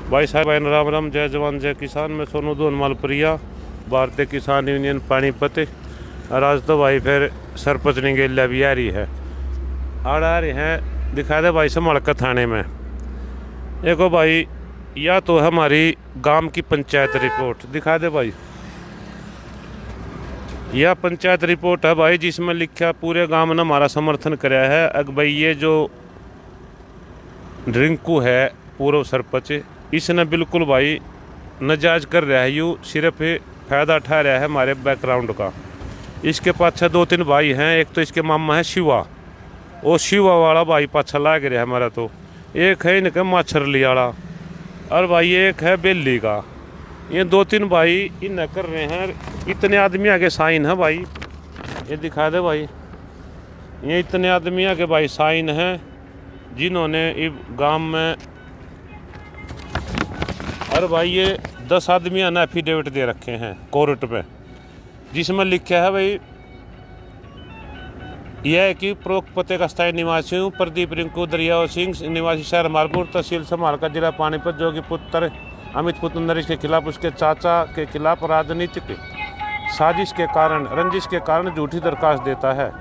भाई साहब राम राम, जय जवान जय किसान। मैं सोनू दोन मालप्रिया, भारतीय किसान यूनियन पानीपत। और आज तो भाई फिर सरपंच निगेला भी आ रही है, आ रही हैं। दिखा दे भाई समालका थाने में। देखो भाई, या तो हमारी गांव की पंचायत रिपोर्ट दिखा दे भाई। यह पंचायत रिपोर्ट है भाई, जिसमें लिखा पूरे गांव ने हमारा समर्थन कराया है। अग भाई ये जो रिंकू है पूर्व सरपंच, इसने बिल्कुल भाई नजायज कर रहा है, यूँ सिर्फ फ़ायदा उठा रहा है हमारे बैकग्राउंड का। इसके पाछे दो तीन भाई हैं, एक तो इसके मामा है शिवा, वो शिवा वाला भाई पाछा लाग रहा है हमारा। तो एक है इनका माछरली वाला, और भाई एक है बेली का। ये दो तीन भाई इन कर रहे हैं। इतने आदमी आगे साइन है भाई, ये दिखा दे भाई। ये इतने आदमी आगे भाई साइन है, जिन्होंने इस गांव में। और भाई ये 10 आदमी ने एफिडेविट दे रखे हैं कोर्ट में, जिसमें लिखा है भाई यह है कि उपरोक्त पते का स्थायी निवासी हूँ प्रदीप रिंकू दरियाव सिंह, निवासी शहर मालपुर, तहसील समालका, जिला पानीपत, जो कि पुत्र अमित पुत्र नरेश के खिलाफ उसके चाचा के खिलाफ राजनीतिक साजिश के कारण, रंजिश के कारण झूठी दरखास्त देता है।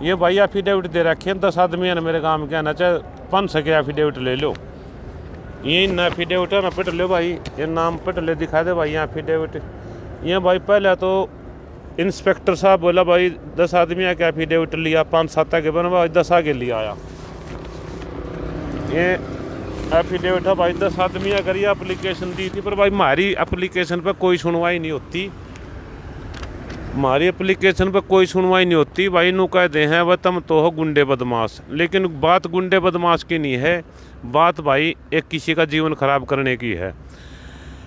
ये भाई एफिडेविट दे रखे हैं 10 आदमी ने मेरे गांव के आना चाहे 5 सके एफिडेविट ले लो। ये न एफिडेविट है ना पिट लो भाई, ये नाम पिट ले दिखा दे भाई यहाँ एफिडेविट। ये भाई पहले तो इंस्पेक्टर साहब बोला भाई 10 आदमी आके एफिडेविट लिया, 5-7 आगे बनवा 10 आगे लिया आया। ये एफिडेविट है भाई 10 आदमी आकर ये एप्लीकेशन दी थी, पर भाई हमारी एप्लीकेशन पर कोई सुनवाई नहीं होती। हमारी एप्लीकेशन पर कोई सुनवाई नहीं होती भाई। नू कहते हैं वह तुम तो हो गुंडे बदमाश, लेकिन बात गुंडे बदमाश की नहीं है, बात भाई एक किसी का जीवन खराब करने की है।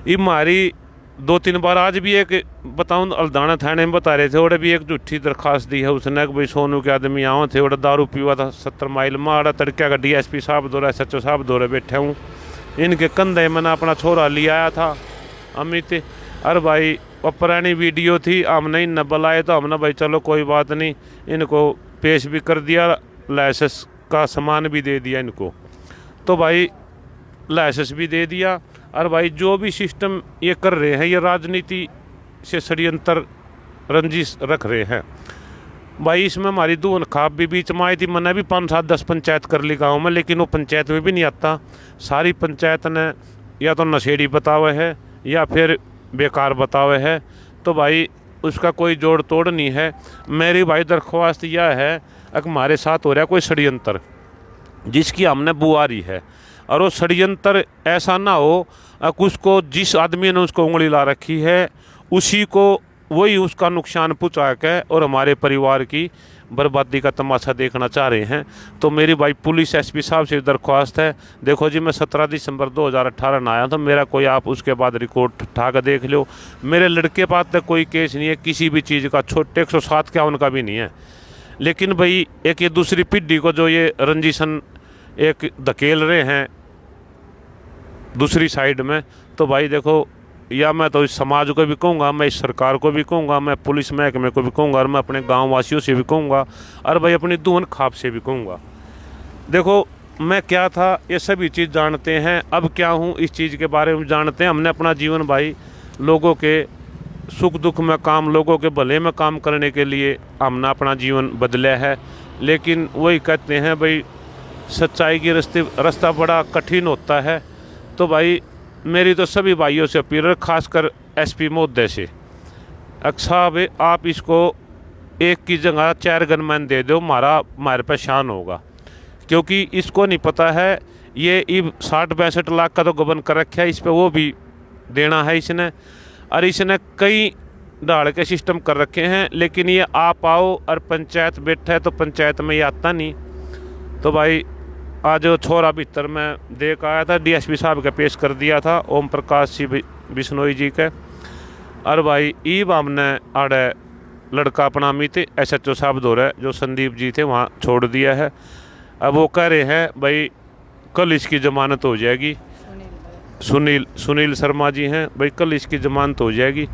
ये हमारी 2-3 बार आज भी एक बताऊँ अल्दाना थाने में बता रहे थे, और भी एक झूठी दरखास्त दी है उसने कि भाई सोनू के आदमी आओ थे, और दारू पीवा था 70 माइल में। आड़ा तड़के का DSP साहब दौरा SHO साहब दौरे बैठे हूँ। इनके कंधे मैंने अपना छोरा ले आया था अमित। और भाई वो पुरानी वीडियो थी, हमने इन बुलाए तो हमने भाई चलो कोई बात नहीं, इनको पेश भी कर दिया, लाइसेंस का सामान भी दे दिया इनको। तो भाई लाइसेंस भी दे दिया। और भाई जो भी सिस्टम ये कर रहे हैं, ये राजनीति से षड्यंत्र रंजिश रख रहे हैं भाई। इसमें हमारी दून खाप भी बीच में आई थी। मैंने भी 5-7-10 पंचायत कर ली गाँव में, लेकिन वो पंचायत में भी नहीं आता। सारी पंचायत ने या तो नशेड़ी बतावे है या फिर बेकार बतावे है, तो भाई उसका कोई जोड़ तोड़ नहीं है। मेरी भाई दरख्वास्त यह है कि हमारे साथ हो रहा है कोई षड्यंत्र जिसकी हमने बुआरी है, और वो षड्यंत्र ऐसा ना हो कि उसको जिस आदमी ने उसको उंगली ला रखी है उसी को वही उसका नुकसान पहुँचा के और हमारे परिवार की बर्बादी का तमाशा देखना चाह रहे हैं। तो मेरी भाई पुलिस SP साहब से दरख्वास्त है, देखो जी मैं 17 दिसंबर 2018 में आया था, मेरा कोई आप उसके बाद रिकॉर्ड उठा कर देख लो। मेरे लड़के पास तक कोई केस नहीं है किसी भी चीज़ का, छोटे 107 क्या उनका भी नहीं है। लेकिन भाई एक ये दूसरी पीढ़ी को जो ये रंजिशन एक धकेल रहे हैं दूसरी साइड में, तो भाई देखो, या मैं तो इस समाज को भी कहूँगा, मैं इस सरकार को भी कहूँगा, मैं पुलिस महकमे को भी कहूँगा, और मैं अपने गांव वासियों से भी कहूँगा, और भाई अपनी दून खाप से भी कहूँगा। देखो मैं क्या था ये सभी चीज़ जानते हैं, अब क्या हूँ इस चीज़ के बारे में जानते हैं। हमने अपना जीवन भाई लोगों के सुख दुख में काम, लोगों के भले में काम करने के लिए हमने अपना जीवन बदला है। लेकिन वही कहते हैं भाई सच्चाई की रास्ता बड़ा कठिन होता है। तो भाई मेरी तो सभी भाइयों से अपील है, खासकर SP महोदय से, साहब आप इसको एक की जगह 4 गनमैन दे दो, हमारे पे शान होगा। क्योंकि इसको नहीं पता है ये 60-62 लाख का तो गबन कर रखा है, इस पर वो भी देना है इसने। और इसने कई डाल के सिस्टम कर रखे हैं, लेकिन ये आप आओ और पंचायत बैठा है तो पंचायत में ये आता नहीं। तो भाई आज छोरा भीतर में देख आया था, DSP साहब का पेश कर दिया था, ओम प्रकाश सिंह बिश्नोई जी के। और भाई ईब हमने आड़े लड़का अपना अमित SHO साहब दौरे जो संदीप जी थे वहाँ छोड़ दिया है। अब वो कह रहे हैं भाई कल इसकी ज़मानत हो जाएगी। सुनील शर्मा जी हैं भाई, कल इसकी ज़मानत हो जाएगी।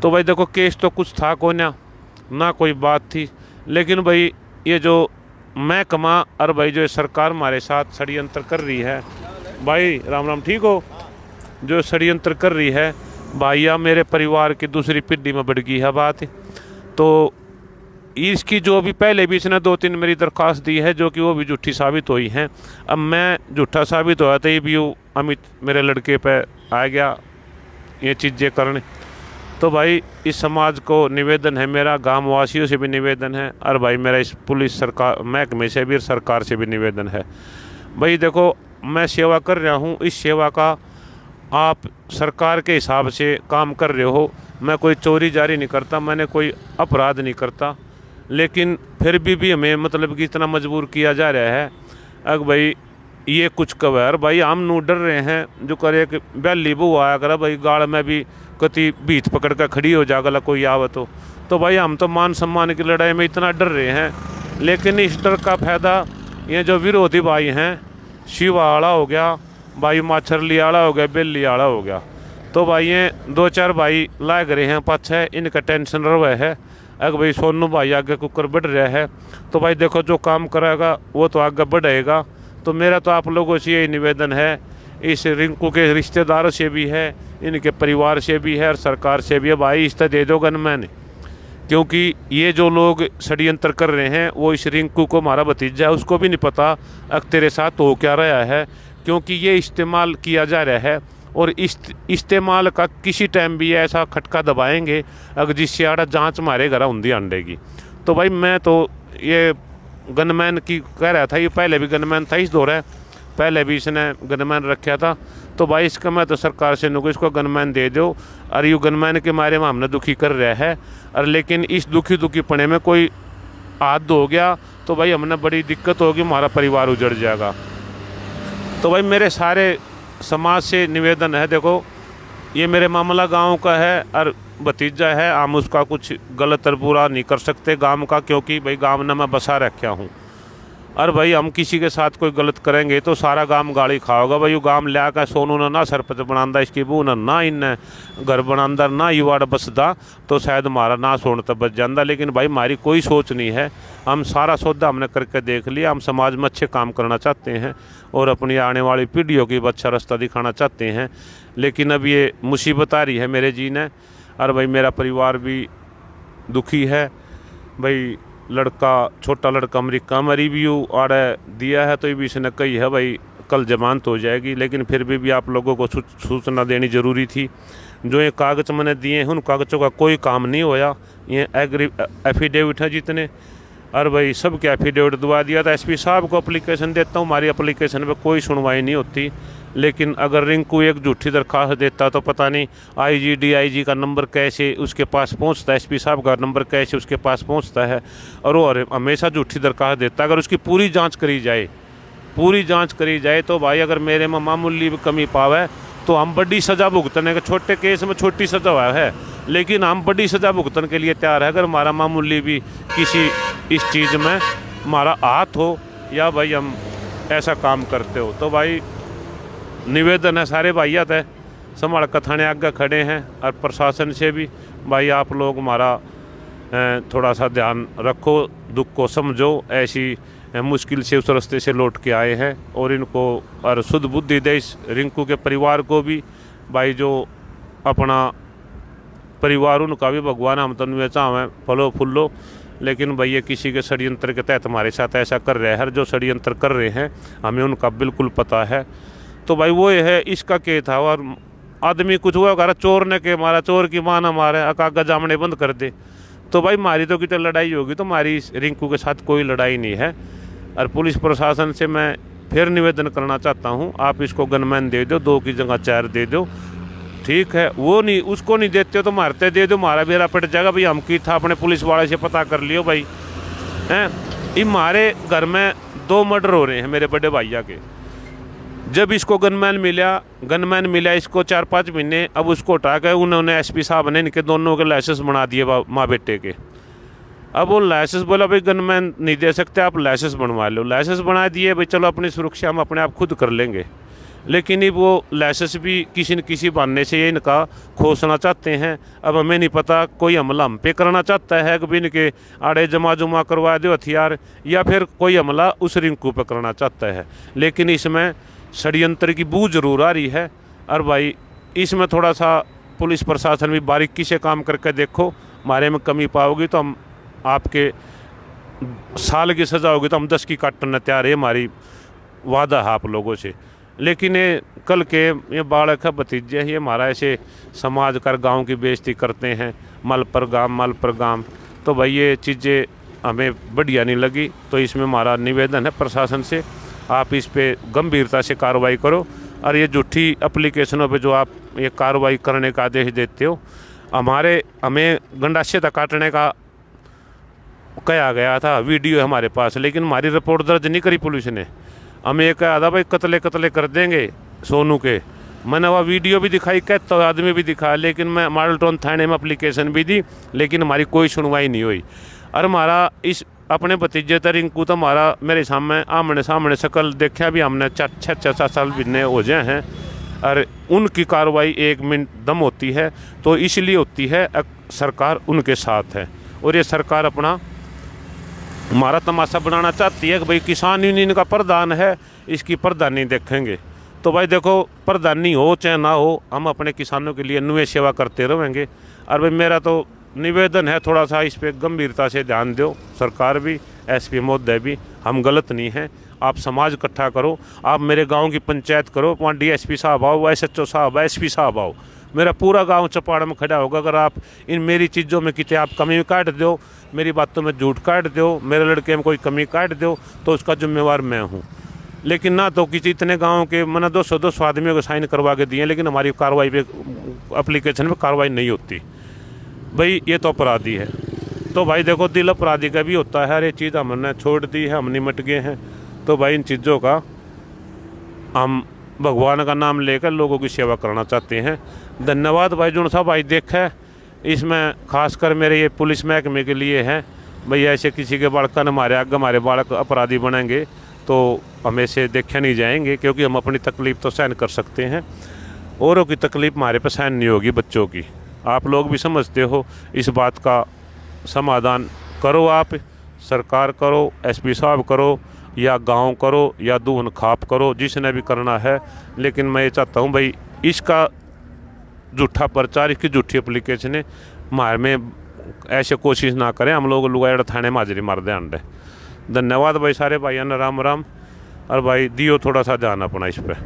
तो भाई देखो केस तो कुछ था को ना कोई बात थी, लेकिन भाई ये जो महकमा और भाई जो सरकार हमारे साथ षड्यंत्र कर रही है, भाई राम राम, ठीक हो? जो षड्यंत्र कर रही है भाइया, मेरे परिवार की दूसरी पीढ़ी में बढ़ गई है बात। तो इसकी जो भी पहले भी इसने 2-3 मेरी दरख्वास्त दी है, जो कि वो भी झूठी साबित हुई हैं। अब मैं झूठा साबित होया था, ये भी अमित मेरे लड़के पे आ गया ये चीज़ें करने। तो भाई इस समाज को निवेदन है मेरा, गाँव वासियों से भी निवेदन है, और भाई मेरा इस पुलिस सरकार महकमे से भी, सरकार से भी निवेदन है। भाई देखो, मैं सेवा कर रहा हूँ, इस सेवा का आप सरकार के हिसाब से काम कर रहे हो। मैं कोई चोरी जारी नहीं करता, मैंने कोई अपराध नहीं करता, लेकिन फिर भी हमें मतलब कि इतना मजबूर किया जा रहा है। अग भाई ये कुछ कवर भाई हम नू डर रहे हैं, जो करे कि बैली बू आया करा भाई गाड़ में भी कति बीच पकड़ कर खड़ी हो जाएगा कोई आवत हो। तो भाई हम तो मान सम्मान की लड़ाई में इतना डर रहे हैं, लेकिन इस डर का फायदा ये जो विरोधी भाई हैं, शिवाड़ा हो गया भाई, माछरली आड़ा हो गया, बेली आड़ा हो गया, तो भाई ये 2-4 भाई लाग रहे हैं पाछे, इनका टेंशन रहा है। अगर भाई सोनू भाई आगे कुकर बढ़ रहा है, तो भाई देखो जो काम करेगा वो तो आगे बढ़ेगा। तो मेरा तो आप लोगों से यही निवेदन है, इस रिंकू के रिश्तेदारों से भी है, इनके परिवार से भी है, और सरकार से भी है, भाई इस तरह दे दो गनमैन, क्योंकि ये जो लोग षड्यंत्र कर रहे हैं वो इस रिंकू को, हमारा भतीजा है, उसको भी नहीं पता अब तेरे साथ हो क्या रहा है, क्योंकि ये इस्तेमाल किया जा रहा है। और इस्तेमाल का किसी टाइम भी ऐसा खटका दबाएंगे अगर जिससे आड़ा जांच मारे घर उंदी अंडेगी। तो भाई मैं तो ये गनमैन की कह रहा था, ये पहले भी गनमैन था, इस दौर है पहले भी इसने गनमैन रखा था। तो भाई इसका मैं तो सरकार से नुको इसको गनमैन दे दो, और ये गनमैन के मारे में हमने दुखी कर रहा है, और लेकिन इस दुखी पने में कोई हाथ हो गया तो भाई हमने बड़ी दिक्कत होगी, हमारा परिवार उजड़ जाएगा। तो भाई मेरे सारे समाज से निवेदन है, देखो ये मेरे मामला गांव का है और भतीजा है, हम उसका कुछ गलत और बुरा नहीं कर सकते गांव का, क्योंकि भाई गांव ने मैं बसा रखा हूँ। और भाई हम किसी के साथ कोई गलत करेंगे तो सारा गांव गाली खाओगा। भाई वो गांव लिया कर सोनू ने ना सरपंच बनांदा, इसकी बू ने ना इन्हें घर बनांदा, ना युवाड़ बसदा, तो शायद हमारा ना सोन तक बच जाता। लेकिन भाई हमारी कोई सोच नहीं है, हम सारा सौदा हमने करके देख लिया। हम समाज में अच्छे काम करना चाहते हैं और अपनी आने वाली पीढ़ियों की अच्छा रास्ता दिखाना चाहते हैं। लेकिन अब ये मुसीबत आ रही है मेरे जीने, और भाई मेरा परिवार भी दुखी है। भाई लड़का, छोटा लड़का अमेरिका में रिव्यू आड़े दिया है, तो ये भी इसने कही है भाई कल जमानत हो जाएगी। लेकिन फिर भी आप लोगों को सूचना देनी ज़रूरी थी। जो ये कागज़ मैंने दिए हैं उन कागज़ों का कोई काम नहीं होया। ये एफिडेविट है जितने, और भाई सब के एफिडेविट दुआ दिया था। एसपी साहब को एप्लीकेशन देता हूँ, हमारी एप्लीकेशन पे कोई सुनवाई नहीं होती। लेकिन अगर रिंकू एक झूठी दरख्वास्त देता तो पता नहीं आईजी डीआईजी का नंबर कैसे उसके पास पहुंचता है, एसपी साहब का नंबर कैसे उसके पास पहुंचता है, और वो हमेशा झूठी दरख्वास्त देता। अगर उसकी पूरी जांच करी जाए तो भाई अगर मेरे में मामूली भी कमी पावे तो हम बड़ी सज़ा भुगतने के, छोटे केस में छोटी सज़ा हुआ है, लेकिन हम बड़ी सज़ा भुगतने के लिए तैयार है। अगर हमारा मामूली भी किसी इस चीज़ में हमारा हाथ हो या भाई हम ऐसा काम करते हो, तो भाई निवेदन है सारे भाइयात है, संभाल कथाने आगे खड़े हैं, और प्रशासन से भी भाई आप लोग हमारा थोड़ा सा ध्यान रखो, दुख को समझो। ऐसी मुश्किल से उस रास्ते से लौट के आए हैं, और इनको और शुद्ध बुद्धि दे इस रिंकू के परिवार को भी। भाई जो अपना परिवार उनका भी भगवान हम तनु चाहें फलो फूलो, लेकिन भाई ये किसी के षड्यंत्र के तहत हमारे साथ ऐसा कर रहे हैं। जो षड्यंत्र कर रहे हैं हमें उनका बिल्कुल पता है। तो भाई वो ये है, इसका के था, और आदमी कुछ हुआ कर चोर ने के मारा, चोर की माँ ना मारे, कागज जामने बंद कर दे। तो भाई मारी तो कितनी लड़ाई होगी, तो हमारी रिंकू के साथ कोई लड़ाई नहीं है। और पुलिस प्रशासन से मैं फिर निवेदन करना चाहता हूँ, आप इसको गनमैन दे दो, 2 की जगह 4 दे दो, ठीक है। वो नहीं, उसको नहीं देते तो मारते दे दो, मारा बेरा पिट जाएगा। भाई हम की था अपने पुलिस वाले से पता कर लियो भाई हैं। ये हमारे घर में 2 मर्डर हो रहे हैं मेरे बड़े भैया के। जब इसको गनमैन मिला इसको 4-5 महीने, अब उसको उठा कर उन्होंने एसपी साहब ने इनके दोनों के लाइसेंस बना दिए माँ बेटे के। अब वो लाइसेंस बोला भाई गनमैन नहीं दे सकते, आप लाइसेंस बनवा लो। लाइसेंस बना दिए भाई, चलो अपनी सुरक्षा हम अपने आप खुद कर लेंगे। लेकिन ये वो लाइसेंस भी किसी न किसी बहाने से ये इनका खोसना चाहते हैं। अब हमें नहीं पता कोई हमला हम पे करना चाहता है कि इनके आड़े जमा करवा दो हथियार, या फिर कोई हमला उस रिंकू पे करना चाहता है। लेकिन इसमें षड्यंत्र की बू जरूर आ रही है। और भाई इसमें थोड़ा सा पुलिस प्रशासन भी बारीकी से काम करके देखो, हमारे में कमी पाओगी तो हम आपके साल की सज़ा होगी तो हम 10 की काटने तैयार है, हमारी वादा है आप लोगों से। लेकिन ये कल के ये बालक है, भतीजे ये हमारा ऐसे समाज कर गांव की बेइज्जती करते हैं, मल पर गाम। तो भाई ये चीज़ें हमें बढ़िया नहीं लगी। तो इसमें हमारा निवेदन है प्रशासन से, आप इस पे गंभीरता से कार्रवाई करो। और ये झूठी एप्लीकेशनों पे जो आप ये कार्रवाई करने का आदेश देते हो, हमें गंडासे तक काटने का कहा गया था, वीडियो है हमारे पास, लेकिन हमारी रिपोर्ट दर्ज नहीं करी पुलिस ने। हमें ये कहा था भाई कतले कर देंगे सोनू के। मैंने वह वीडियो भी दिखाई, कहता तो आदमी भी दिखाया, लेकिन मैं मॉडल टाउन थाने में एप्लीकेशन भी दी, लेकिन हमारी कोई सुनवाई नहीं हुई। और हमारा इस अपने भतीजे रिंकू तो हमारा मेरे सामने आमने सामने शक्ल देखा भी हमने 6 साल बिन्ने हो जाए हैं। और उनकी कार्रवाई 1 मिनट दम होती है, तो इसलिए होती है सरकार उनके साथ है। और ये सरकार अपना हमारा तमाशा बनाना चाहती है कि भाई किसान यूनियन का प्रधान है, इसकी प्रधानी देखेंगे। तो भाई देखो, प्रधानी हो चाहे ना हो, हम अपने किसानों के लिए अनुय सेवा करते रहेंगे। और भाई मेरा तो निवेदन है, थोड़ा सा इस पर गंभीरता से ध्यान दो, सरकार भी, एसपी महोदय भी। हम गलत नहीं हैं, आप समाज इकट्ठा करो, आप मेरे गांव की पंचायत करो, वहाँ डीएसपी साहब आओ, एसएचओ साहब, एसपी साहब आओ, मेरा पूरा गांव चपाड़ में खड़ा होगा। अगर आप इन मेरी चीज़ों में कितने आप कमी काट दो, मेरी बातों में झूठ काट दो, मेरे लड़के में कोई कमी काट दो, तो उसका जिम्मेवार मैं हूँ। लेकिन ना तो किसी इतने गाँव के मैंने 200 आदमियों को साइन करवा के दिए, लेकिन हमारी कार्रवाई पे एप्लीकेशन में कार्रवाई नहीं होती। भाई ये तो अपराधी है। तो भाई देखो, दिल अपराधी का भी होता है, ये चीज़ हमने छोड़ दी है, हम निमट गए हैं। तो भाई इन चीज़ों का हम भगवान का नाम लेकर लोगों की सेवा करना चाहते हैं। धन्यवाद भाई जुन साहब, भाई देखा है इसमें खासकर मेरे ये पुलिस महकमे के लिए है। भाई ऐसे किसी के बालक ने हमारे आगे हमारे बालक अपराधी बनेंगे तो हम ऐसे देखे नहीं जाएंगे, क्योंकि हम अपनी तकलीफ़ तो सहन कर सकते हैं, औरों की तकलीफ़ हमारे पर सहन नहीं होगी, बच्चों की। आप लोग भी समझते हो, इस बात का समाधान करो, आप सरकार करो, एसपी साहब करो, या गांव करो, या दून खाप करो, जिसने भी करना है। लेकिन मैं ये चाहता हूँ भाई इसका झूठा प्रचार, इसकी झूठी एप्लीकेशन है हमारे में ऐसे कोशिश ना करें, हम लोग लुगाड़ थाने में हाजिरी मार दें अंडे। धन्यवाद भाई सारे भाइयों ने, राम राम। और भाई दियो थोड़ा सा ध्यान अपना इस पर।